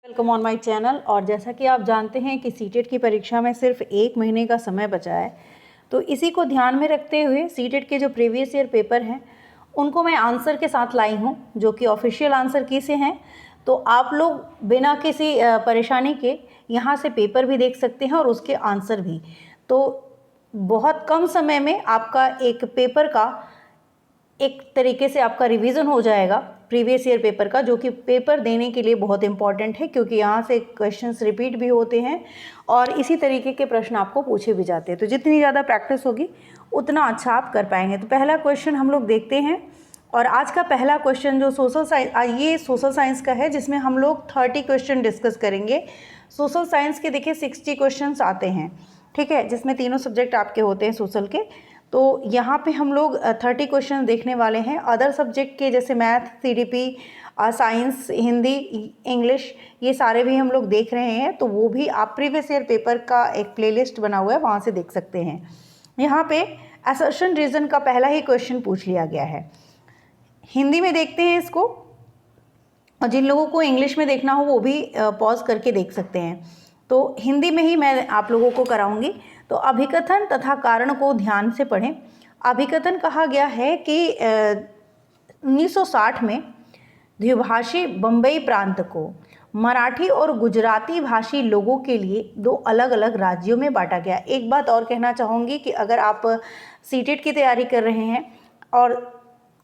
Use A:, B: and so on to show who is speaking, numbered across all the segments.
A: Welcome on my channel. और जैसा कि आप जानते हैं कि सीटेट की परीक्षा में सिर्फ 1 महीने का समय बचा है, तो इसी को ध्यान में रखते हुए सीटेट के जो प्रीवियस ईयर पेपर हैं उनको मैं आंसर के साथ लाई हूँ, जो कि ऑफिशियल आंसर की से हैं। तो आप लोग बिना किसी परेशानी के यहाँ से पेपर भी देख सकते हैं और उसके आंसर भी। तो बहुत कम समय में आपका एक पेपर का एक तरीके से आपका रिवीजन हो जाएगा प्रीवियस ईयर पेपर का, जो कि पेपर देने के लिए बहुत इंपॉर्टेंट है, क्योंकि यहाँ से क्वेश्चंस रिपीट भी होते हैं और इसी तरीके के प्रश्न आपको पूछे भी जाते हैं। तो जितनी ज़्यादा प्रैक्टिस होगी उतना अच्छा आप कर पाएंगे। तो पहला क्वेश्चन हम लोग देखते हैं। और आज का पहला क्वेश्चन जो ये सोशल साइंस का है, जिसमें हम लोग 30 क्वेश्चन डिस्कस करेंगे। सोशल साइंस के देखिए 60 क्वेश्चन आते हैं, ठीक है, जिसमें तीनों सब्जेक्ट आपके होते हैं सोशल के। तो यहाँ पे हम लोग 30 क्वेश्चन देखने वाले हैं। अदर सब्जेक्ट के जैसे math, CDP, science, Hindi, English, ये सारे भी हम लोग देख रहे हैं। तो वो भी आप प्रीवियस ईयर पेपर का एक प्लेलिस्ट बना हुआ है, वहाँ से देख सकते हैं। यहाँ पे असर्शन रीजन का पहला ही क्वेश्चन पूछ लिया गया है। हिंदी में देखते हैं इसको, और जिन लोगों को इंग्लिश में देखना हो वो भी पॉज करके देख सकते हैं। तो हिंदी में ही मैं आप लोगों को कराऊंगी। तो अभिकथन तथा कारण को ध्यान से पढ़ें। अभिकथन कहा गया है कि 1960 में द्विभाषी बम्बई प्रांत को मराठी और गुजराती भाषी लोगों के लिए 2 अलग अलग राज्यों में बांटा गया। एक बात और कहना चाहूँगी कि अगर आप सीटेट की तैयारी कर रहे हैं और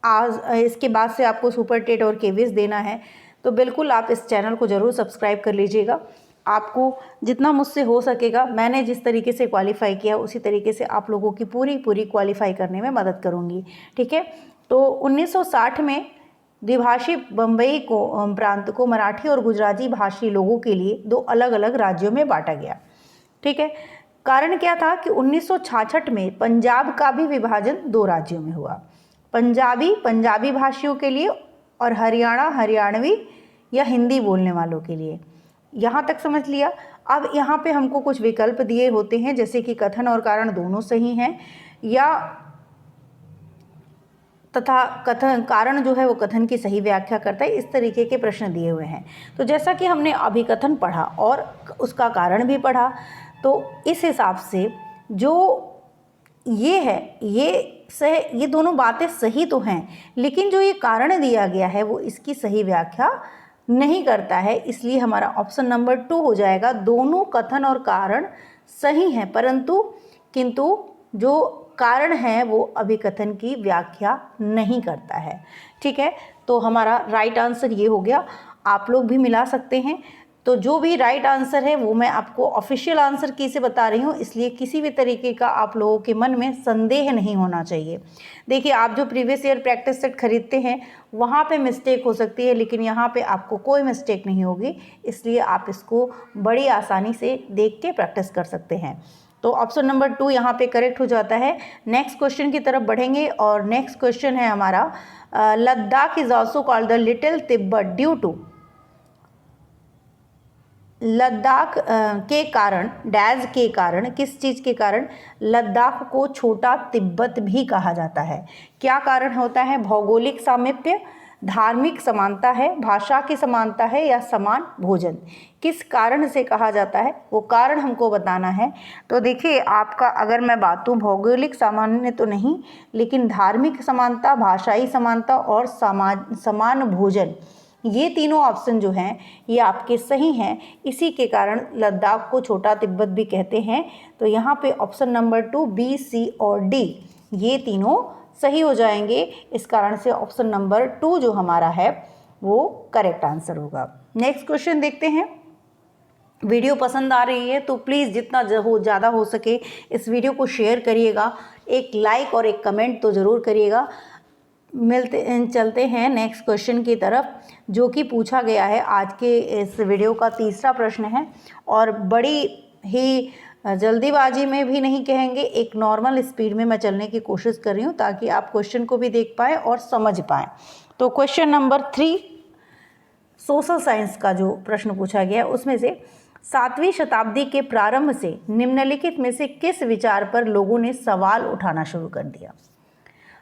A: आज इसके बाद से आपको सुपर टेट और केवीएस देना है, तो बिल्कुल आप इस चैनल को ज़रूर सब्सक्राइब कर लीजिएगा। आपको जितना मुझसे हो सकेगा, मैंने जिस तरीके से क्वालिफ़ाई किया उसी तरीके से आप लोगों की पूरी क्वालिफ़ाई करने में मदद करूंगी, ठीक है। तो 1960 में द्विभाषी बम्बई को प्रांत को मराठी और गुजराती भाषी लोगों के लिए 2 अलग अलग राज्यों में बांटा गया, ठीक है। कारण क्या था कि 1966 में पंजाब का भी विभाजन 2 राज्यों में हुआ, पंजाबी भाषियों के लिए और हरियाणवी या हिंदी बोलने वालों के लिए। यहाँ तक समझ लिया। अब यहाँ पे हमको कुछ विकल्प दिए होते हैं, जैसे कि कथन और कारण दोनों सही हैं, या तथा कारण जो है वो कथन की सही व्याख्या करता है, इस तरीके के प्रश्न दिए हुए हैं। तो जैसा कि हमने अभिकथन पढ़ा और उसका कारण भी पढ़ा, तो इस हिसाब से जो ये है ये दोनों बातें सही तो हैं, लेकिन जो ये कारण दिया गया है वो इसकी सही व्याख्या नहीं करता है, इसलिए हमारा ऑप्शन नंबर 2 हो जाएगा। दोनों कथन और कारण सही हैं, किंतु जो कारण है वो अभिकथन की व्याख्या नहीं करता है, ठीक है। तो हमारा राइट आंसर ये हो गया। आप लोग भी मिला सकते हैं। तो जो भी राइट आंसर है वो मैं आपको ऑफिशियल आंसर की से बता रही हूँ, इसलिए किसी भी तरीके का आप लोगों के मन में संदेह नहीं होना चाहिए। देखिए, आप जो प्रीवियस ईयर प्रैक्टिस सेट खरीदते हैं वहाँ पे मिस्टेक हो सकती है, लेकिन यहाँ पे आपको कोई मिस्टेक नहीं होगी, इसलिए आप इसको बड़ी आसानी से देख के प्रैक्टिस कर सकते हैं। तो ऑप्शन नंबर 2 यहाँ पे करेक्ट हो जाता है। नेक्स्ट क्वेश्चन की तरफ बढ़ेंगे, और नेक्स्ट क्वेश्चन है हमारा, Ladakh is also called the little Tibet due to. Ladakh के कारण, डैश के कारण, किस चीज़ के कारण लद्दाख को छोटा तिब्बत भी कहा जाता है? क्या कारण होता है? भौगोलिक सामीप्य, धार्मिक समानता है, भाषा की समानता है, या समान भोजन? किस कारण से कहा जाता है वो कारण हमको बताना है। तो देखिए, आपका अगर मैं बात दूँ, भौगोलिक सामान्य तो नहीं, लेकिन धार्मिक समानता, भाषाई समानता और समान भोजन, ये तीनों ऑप्शन जो हैं ये आपके सही हैं। इसी के कारण लद्दाख को छोटा तिब्बत भी कहते हैं। तो यहाँ पे ऑप्शन नंबर 2, बी, सी और डी, ये तीनों सही हो जाएंगे। इस कारण से ऑप्शन नंबर 2 जो हमारा है वो करेक्ट आंसर होगा। नेक्स्ट क्वेश्चन देखते हैं। वीडियो पसंद आ रही है तो प्लीज़ जितना ज़्यादा हो सके इस वीडियो को शेयर करिएगा, एक लाइक और एक कमेंट तो ज़रूर करिएगा। चलते हैं नेक्स्ट क्वेश्चन की तरफ, जो कि पूछा गया है आज के इस वीडियो का तीसरा प्रश्न है, और बड़ी ही जल्दीबाजी में भी नहीं कहेंगे, एक नॉर्मल स्पीड में मैं चलने की कोशिश कर रही हूँ ताकि आप क्वेश्चन को भी देख पाएँ और समझ पाएँ। तो क्वेश्चन नंबर 3 सोशल साइंस का जो प्रश्न पूछा गया उसमें से 7वीं शताब्दी के प्रारंभ से निम्नलिखित में से किस विचार पर लोगों ने सवाल उठाना शुरू कर दिया?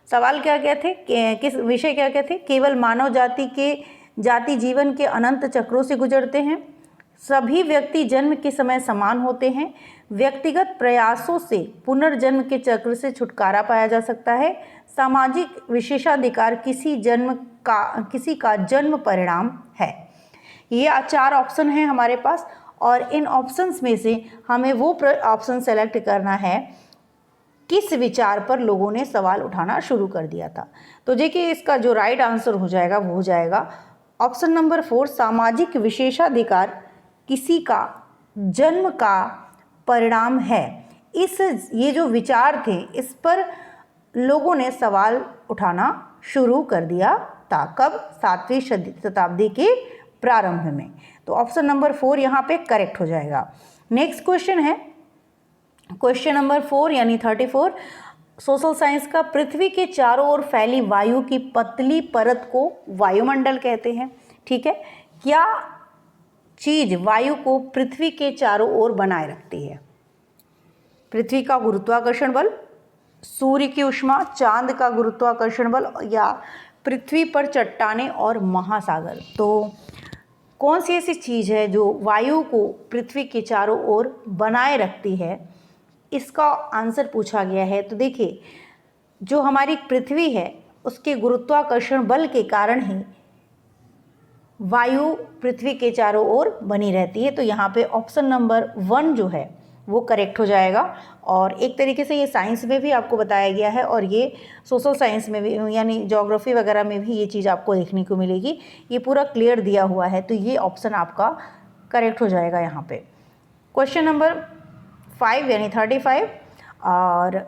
A: सवाल क्या क्या थे, किस विषय क्या क्या थे? केवल मानव जाति जीवन के अनंत चक्रों से गुजरते हैं, सभी व्यक्ति जन्म के समय समान होते हैं, व्यक्तिगत प्रयासों से पुनर्जन्म के चक्र से छुटकारा पाया जा सकता है, सामाजिक विशेषाधिकार किसी का जन्म परिणाम है। ये 4 ऑप्शन हैं हमारे पास और इन ऑप्शंस में से हमें वो ऑप्शन सेलेक्ट करना है किस विचार पर लोगों ने सवाल उठाना शुरू कर दिया था। तो देखिए इसका जो राइट आंसर हो जाएगा वो हो जाएगा ऑप्शन नंबर 4, सामाजिक विशेषाधिकार किसी का जन्म का परिणाम है। ये जो विचार थे इस पर लोगों ने सवाल उठाना शुरू कर दिया था। कब? 7वीं शताब्दी के प्रारंभ में। तो ऑप्शन नंबर 4 यहाँ पे करेक्ट हो जाएगा। नेक्स्ट क्वेश्चन है क्वेश्चन नंबर 4 यानी 34 सोशल साइंस का। पृथ्वी के चारों ओर फैली वायु की पतली परत को वायुमंडल कहते हैं। ठीक है, क्या चीज वायु को पृथ्वी के चारों ओर बनाए रखती है? पृथ्वी का गुरुत्वाकर्षण बल, सूर्य की उष्मा, चांद का गुरुत्वाकर्षण बल या पृथ्वी पर चट्टानें और महासागर। तो कौन सी ऐसी चीज़ है जो वायु को पृथ्वी के चारों ओर बनाए रखती है? इसका आंसर पूछा गया है। तो देखिए जो हमारी पृथ्वी है उसके गुरुत्वाकर्षण बल के कारण ही वायु पृथ्वी के चारों ओर बनी रहती है। तो यहाँ पे ऑप्शन नंबर 1 जो है वो करेक्ट हो जाएगा। और एक तरीके से ये साइंस में भी आपको बताया गया है और ये सोशल साइंस में भी यानी ज्योग्राफी वगैरह में भी ये चीज़ आपको देखने को मिलेगी। ये पूरा क्लियर दिया हुआ है तो ये ऑप्शन आपका करेक्ट हो जाएगा यहाँ पे। क्वेश्चन नंबर 5 यानी 35 और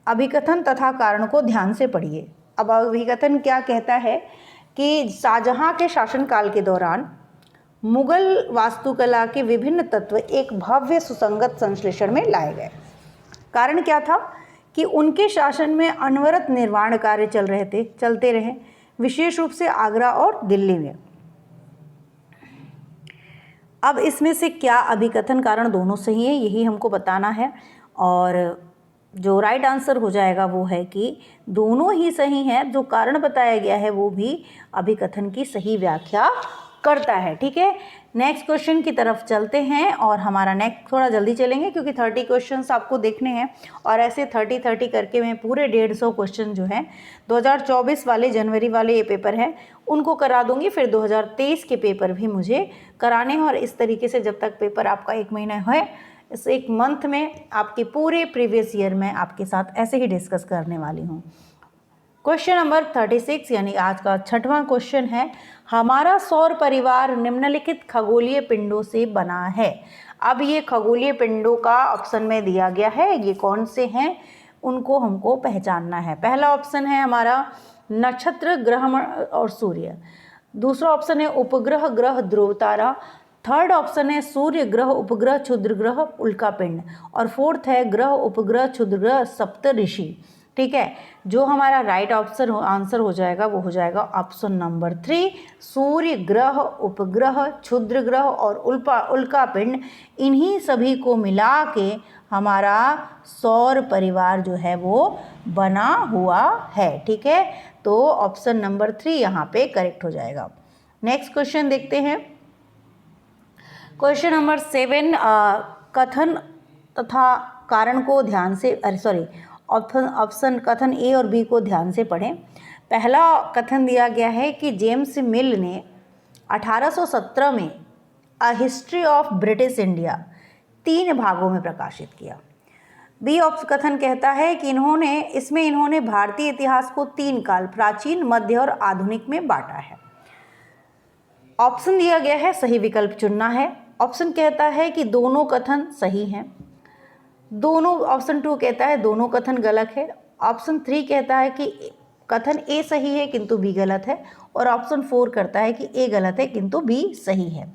A: अभिकथन तथा कारण को ध्यान से पढ़िए। अब अभिकथन क्या कहता है कि शाहजहां के शासनकाल के दौरान मुगल वास्तुकला के विभिन्न तत्व एक भव्य सुसंगत संश्लेषण में लाए गए। कारण क्या था कि उनके शासन में अनवरत निर्माण कार्य चलते रहे, विशेष रूप से आगरा और दिल्ली में। अब इसमें से क्या अभिकथन कारण दोनों सही है यही हमको बताना है और जो राइट आंसर हो जाएगा वो है कि दोनों ही सही हैं। जो कारण बताया गया है वो भी अभिकथन की सही व्याख्या करता है। ठीक है, नेक्स्ट क्वेश्चन की तरफ चलते हैं और हमारा नेक्स्ट थोड़ा जल्दी चलेंगे क्योंकि 30 क्वेश्चंस आपको देखने हैं और ऐसे 30 करके मैं पूरे 150 क्वेश्चन जो हैं 2024 वाले जनवरी वाले ये पेपर हैं उनको करा दूंगी। फिर 2023 के पेपर भी मुझे कराने हैं और इस तरीके से जब तक पेपर आपका 1 महीना है इस 1 मंथ में आपके पूरे प्रीवियस ईयर में आपके साथ ऐसे ही डिस्कस करने वाली हूँ। क्वेश्चन नंबर 36 यानी आज का 6वां क्वेश्चन है, हमारा सौर परिवार निम्नलिखित खगोलीय पिंडों से बना है। अब ये खगोलीय पिंडों का ऑप्शन में दिया गया है, ये कौन से हैं उनको हमको पहचानना है। पहला ऑप्शन है हमारा नक्षत्र, ग्रह और सूर्य। दूसरा ऑप्शन है उपग्रह, ग्रह, ध्रुव तारा। थर्ड ऑप्शन है सूर्य, ग्रह, उपग्रह, क्षुद्र ग्रह, उल्का पिंड। और फोर्थ है ग्रह, उपग्रह, क्षुद्र ग्रह, सप्तऋषि। ठीक है, जो हमारा राइट आंसर हो जाएगा वो हो जाएगा ऑप्शन नंबर 3, सूर्य, ग्रह, उपग्रह, क्षुद्र ग्रह और उल्का पिंड। इन्हीं सभी को मिला के हमारा सौर परिवार जो है वो बना हुआ है। ठीक है, तो ऑप्शन नंबर 3 यहाँ पे करेक्ट हो जाएगा। नेक्स्ट क्वेश्चन देखते हैं। क्वेश्चन नंबर 7 कथन तथा कारण को ध्यान से ऑप्शन कथन ए और बी को ध्यान से पढ़ें। पहला कथन दिया गया है कि जेम्स मिल ने 1817 में a history of British India 3 भागों में प्रकाशित किया। बी कथन कहता है कि इन्होंने भारतीय इतिहास को 3 काल प्राचीन, मध्य और आधुनिक में बांटा है। ऑप्शन दिया गया है, सही विकल्प चुनना है। ऑप्शन कहता है कि दोनों कथन सही हैं। ऑप्शन 2 कहता है दोनों कथन गलत है। ऑप्शन 3 कहता है कि कथन ए सही है किंतु बी गलत है। और ऑप्शन 4 करता है कि ए गलत है किंतु बी सही है।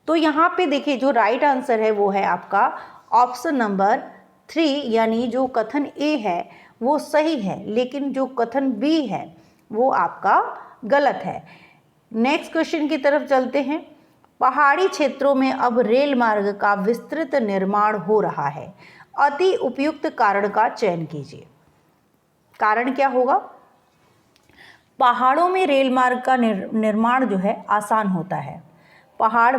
A: तो यहाँ पे देखिए जो राइट आंसर है वो है आपका ऑप्शन नंबर 3 यानी जो कथन ए है वो सही है लेकिन जो कथन बी है वो आपका गलत है। नेक्स्ट क्वेश्चन की तरफ चलते हैं। पहाड़ी क्षेत्रों में अब रेल मार्ग का विस्तृत निर्माण हो रहा है, अति उपयुक्त कारण का चयन कीजिए। कारण क्या होगा? पहाड़ों में रेल मार्ग का निर्माण जो है आसान होता है। पहाड़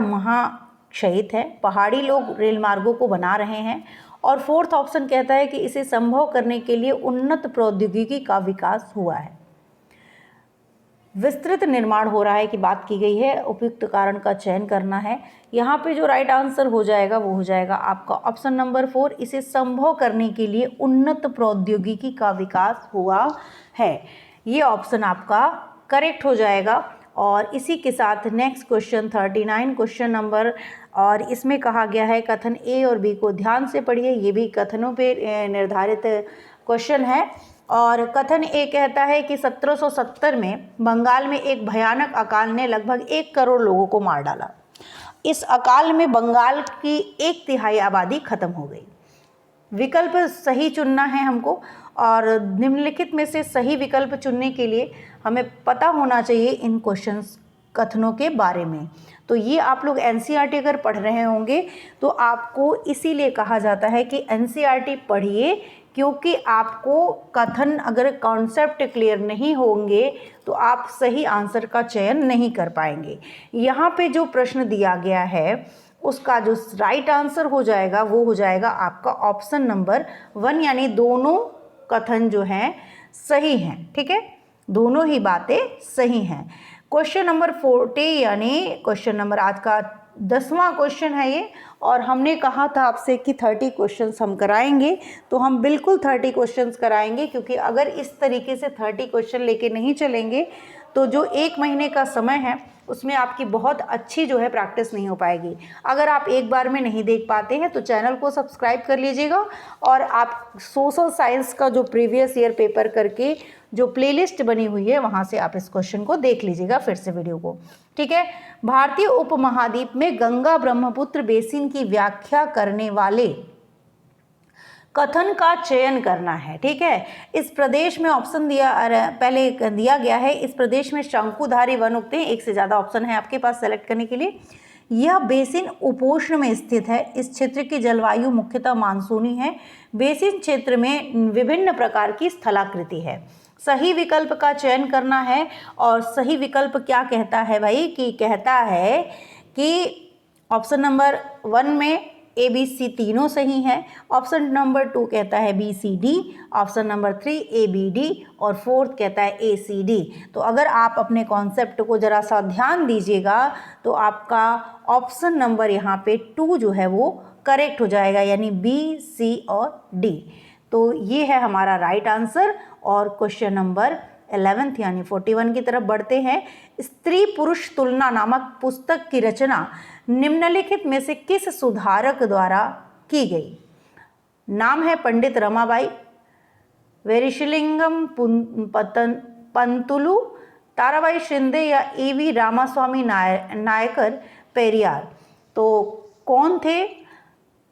A: क्षयित है, पहाड़ी लोग रेल मार्गों को बना रहे हैं, और फोर्थ ऑप्शन कहता है कि इसे संभव करने के लिए उन्नत प्रौद्योगिकी का विकास हुआ है। विस्तृत निर्माण हो रहा है की बात की गई है, उपयुक्त कारण का चयन करना है। यहाँ पे जो राइट आंसर हो जाएगा वो हो जाएगा आपका ऑप्शन नंबर 4, इसे संभव करने के लिए उन्नत प्रौद्योगिकी का विकास हुआ है। ये ऑप्शन आपका करेक्ट हो जाएगा। और इसी के साथ नेक्स्ट क्वेश्चन 39 क्वेश्चन नंबर, और इसमें कहा गया है कथन ए और बी को ध्यान से पढ़िए, ये भी कथनों पे निर्धारित क्वेश्चन है। और कथन ए कहता है कि 1770 में बंगाल में एक भयानक अकाल ने लगभग 1 करोड़ लोगों को मार डाला। इस अकाल में बंगाल की 1/3 आबादी खत्म हो गई। विकल्प सही चुनना है हमको, और निम्नलिखित में से सही विकल्प चुनने के लिए हमें पता होना चाहिए इन क्वेश्चंस कथनों के बारे में। तो ये आप लोग एनसीईआरटी अगर पढ़ रहे होंगे तो आपको इसीलिए कहा जाता है कि एनसीईआरटी पढ़िए, क्योंकि आपको कथन अगर कॉन्सेप्ट क्लियर नहीं होंगे तो आप सही आंसर का चयन नहीं कर पाएंगे। यहाँ पे जो प्रश्न दिया गया है उसका जो राइट आंसर हो जाएगा वो हो जाएगा आपका ऑप्शन नंबर 1, यानी दोनों कथन जो हैं सही हैं। ठीक है, दोनों ही बातें सही हैं। क्वेश्चन नंबर 40 यानी क्वेश्चन नंबर आज का 10वां क्वेश्चन है ये, और हमने कहा था आपसे कि 30 क्वेश्चंस हम कराएंगे, तो हम बिल्कुल 30 क्वेश्चंस कराएंगे, क्योंकि अगर इस तरीके से 30 क्वेश्चन लेके नहीं चलेंगे तो जो 1 महीने का समय है उसमें आपकी बहुत अच्छी जो है प्रैक्टिस नहीं हो पाएगी। अगर आप एक बार में नहीं देख पाते हैं तो चैनल को सब्सक्राइब कर लीजिएगा, और आप सोशल साइंस का जो प्रीवियस ईयर पेपर करके जो प्लेलिस्ट बनी हुई है वहाँ से आप इस क्वेश्चन को देख लीजिएगा फिर से वीडियो को। ठीक है, भारतीय उपमहाद्वीप में गंगा ब्रह्मपुत्र बेसिन की व्याख्या करने वाले कथन का चयन करना है। ठीक है, इस प्रदेश में ऑप्शन पहले दिया गया है, इस प्रदेश में शंकुधारी वन उगते हैं। एक से ज़्यादा ऑप्शन है आपके पास सेलेक्ट करने के लिए। यह बेसिन उपोष्ण में स्थित है। इस क्षेत्र की जलवायु मुख्यतः मानसूनी है। बेसिन क्षेत्र में विभिन्न प्रकार की स्थलाकृति है। सही विकल्प का चयन करना है, और सही विकल्प क्या कहता है भाई, कि कहता है कि ऑप्शन नंबर 1 में ए बी सी तीनों सही हैं, ऑप्शन नंबर 2 कहता है B C D, option number 3 A B D, और फोर्थ कहता है ए सी डी। तो अगर आप अपने कॉन्सेप्ट को ज़रा सा ध्यान दीजिएगा तो आपका ऑप्शन नंबर यहाँ पे 2 जो है वो करेक्ट हो जाएगा, यानी बी सी और डी। तो ये है हमारा राइट आंसर। और क्वेश्चन नंबर 11 यानी 41 की तरफ बढ़ते हैं। स्त्री पुरुष तुलना नामक पुस्तक की रचना निम्नलिखित में से किस सुधारक द्वारा की गई? नाम है पंडित रमाबाई, वेरिशलिंगम पंतुलु, ताराबाई शिंदे, या ईवी रामास्वामी नायकर पेरियार। तो कौन थे,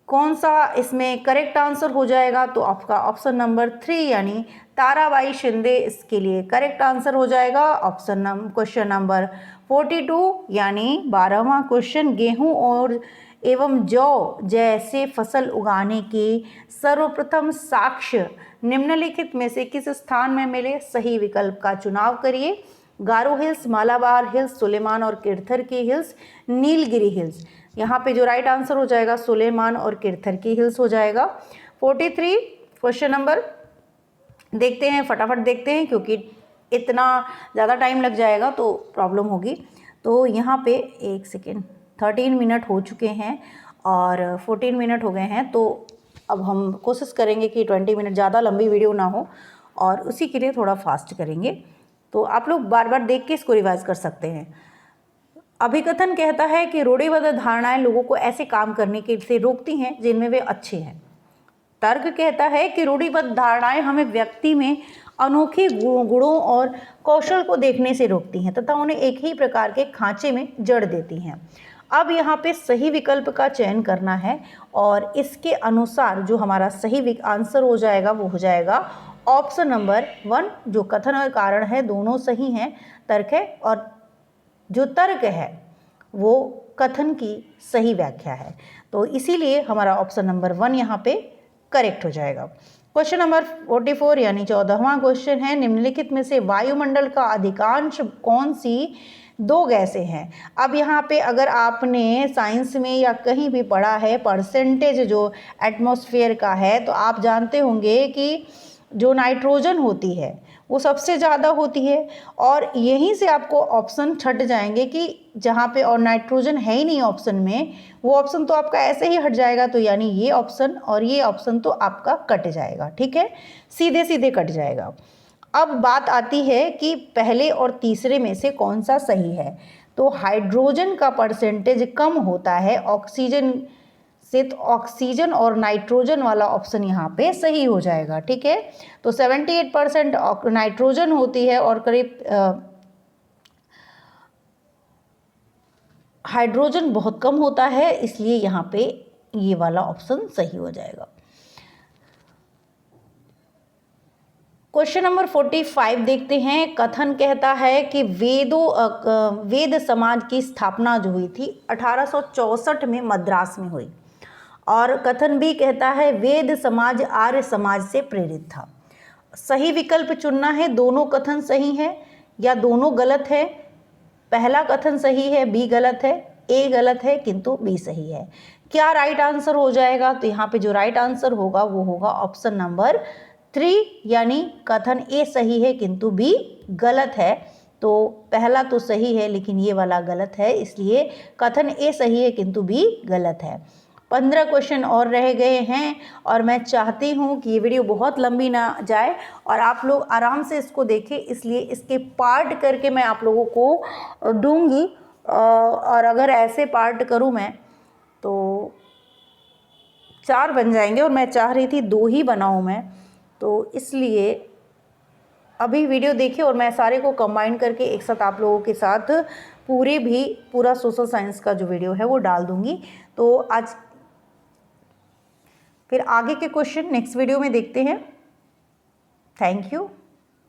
A: कौन सा इसमें करेक्ट आंसर हो जाएगा? तो आपका ऑप्शन नंबर 3 यानी ताराबाई शिंदे इसके लिए करेक्ट आंसर हो जाएगा। क्वेश्चन नंबर 42 यानी 12वां क्वेश्चन, गेहूं और एवं जौ जैसे फसल उगाने के सर्वप्रथम साक्ष्य निम्नलिखित में से किस स्थान में मिले? सही विकल्प का चुनाव करिए। गारो हिल्स, मालाबार हिल्स, सुलेमान और किरथर की हिल्स, नीलगिरी हिल्स। यहाँ पे जो राइट आंसर हो जाएगा सुलेमान और किरथर की हिल्स हो जाएगा। 43 क्वेश्चन नंबर देखते हैं, फटाफट देखते हैं, क्योंकि इतना ज़्यादा टाइम लग जाएगा तो प्रॉब्लम होगी। तो यहाँ पे एक सेकेंड, 13 मिनट हो चुके हैं और 14 मिनट हो गए हैं, तो अब हम कोशिश करेंगे कि 20 मिनट ज़्यादा लंबी वीडियो ना हो, और उसी के लिए थोड़ा फास्ट करेंगे। तो आप लोग बार बार देख के इसको रिवाइज कर सकते हैं। अभिकथन कहता है कि रूढ़िबद्ध धारणाएं लोगों को ऐसे काम करने के से रोकती हैं जिनमें वे अच्छे हैं। तर्क कहता है कि रूढ़िबद्ध धारणाएं हमें व्यक्ति में अनोखे गुणों और कौशल को देखने से रोकती हैं तथा उन्हें एक ही प्रकार के खांचे में जड़ देती हैं। अब यहाँ पे सही विकल्प का चयन करना है, और इसके अनुसार जो हमारा सही आंसर हो जाएगा वो हो जाएगा ऑप्शन नंबर 1। जो कथन और कारण है दोनों सही हैं, तर्क है, और जो तर्क है वो कथन की सही व्याख्या है। तो इसीलिए हमारा ऑप्शन नंबर 1 यहाँ पे करेक्ट हो जाएगा। क्वेश्चन नंबर 44 यानी 14वां क्वेश्चन है, निम्नलिखित में से वायुमंडल का अधिकांश कौन सी दो गैसें हैं। अब यहाँ पे अगर आपने साइंस में या कहीं भी पढ़ा है परसेंटेज जो एटमॉस्फेयर का है, तो आप जानते होंगे कि जो नाइट्रोजन होती है वो सबसे ज़्यादा होती है, और यहीं से आपको ऑप्शन छट जाएंगे कि जहाँ पे और नाइट्रोजन है ही नहीं ऑप्शन में, वो ऑप्शन तो आपका ऐसे ही हट जाएगा। तो यानी ये ऑप्शन और ये ऑप्शन तो आपका कट जाएगा, ठीक है, सीधे सीधे कट जाएगा। अब बात आती है कि पहले और तीसरे में से कौन सा सही है। तो हाइड्रोजन का परसेंटेज कम होता है ऑक्सीजन से, तो ऑक्सीजन और नाइट्रोजन वाला ऑप्शन यहाँ पे सही हो जाएगा, ठीक है। तो 78% नाइट्रोजन होती है और करीब हाइड्रोजन बहुत कम होता है, इसलिए यहाँ पे ये वाला ऑप्शन सही हो जाएगा। क्वेश्चन नंबर 45 देखते हैं। कथन कहता है कि वेद समाज की स्थापना जो हुई थी 1864 में मद्रास में हुई, और कथन भी कहता है वेद समाज आर्य समाज से प्रेरित था। सही विकल्प चुनना है, दोनों कथन सही है या दोनों गलत है। पहला कथन सही है, बी गलत है, ए गलत है किंतु बी सही है। क्या राइट आंसर हो जाएगा? तो यहाँ पे जो राइट आंसर होगा वो होगा ऑप्शन नंबर 3, यानी कथन ए सही है किंतु बी गलत है। तो पहला तो सही है लेकिन ये वाला गलत है, इसलिए कथन ए सही है किंतु बी गलत है। 15 क्वेश्चन और रह गए हैं, और मैं चाहती हूँ कि ये वीडियो बहुत लंबी ना जाए और आप लोग आराम से इसको देखें, इसलिए इसके पार्ट करके मैं आप लोगों को दूंगी। और अगर ऐसे पार्ट करूँ मैं तो 4 बन जाएंगे, और मैं चाह रही थी 2 ही बनाऊँ मैं, तो इसलिए अभी वीडियो देखिए और मैं सारे को कंबाइन करके एक साथ आप लोगों के साथ पूरा सोशल साइंस का जो वीडियो है वो डाल दूंगी। तो आज फिर आगे के क्वेश्चन नेक्स्ट वीडियो में देखते हैं। Thank you.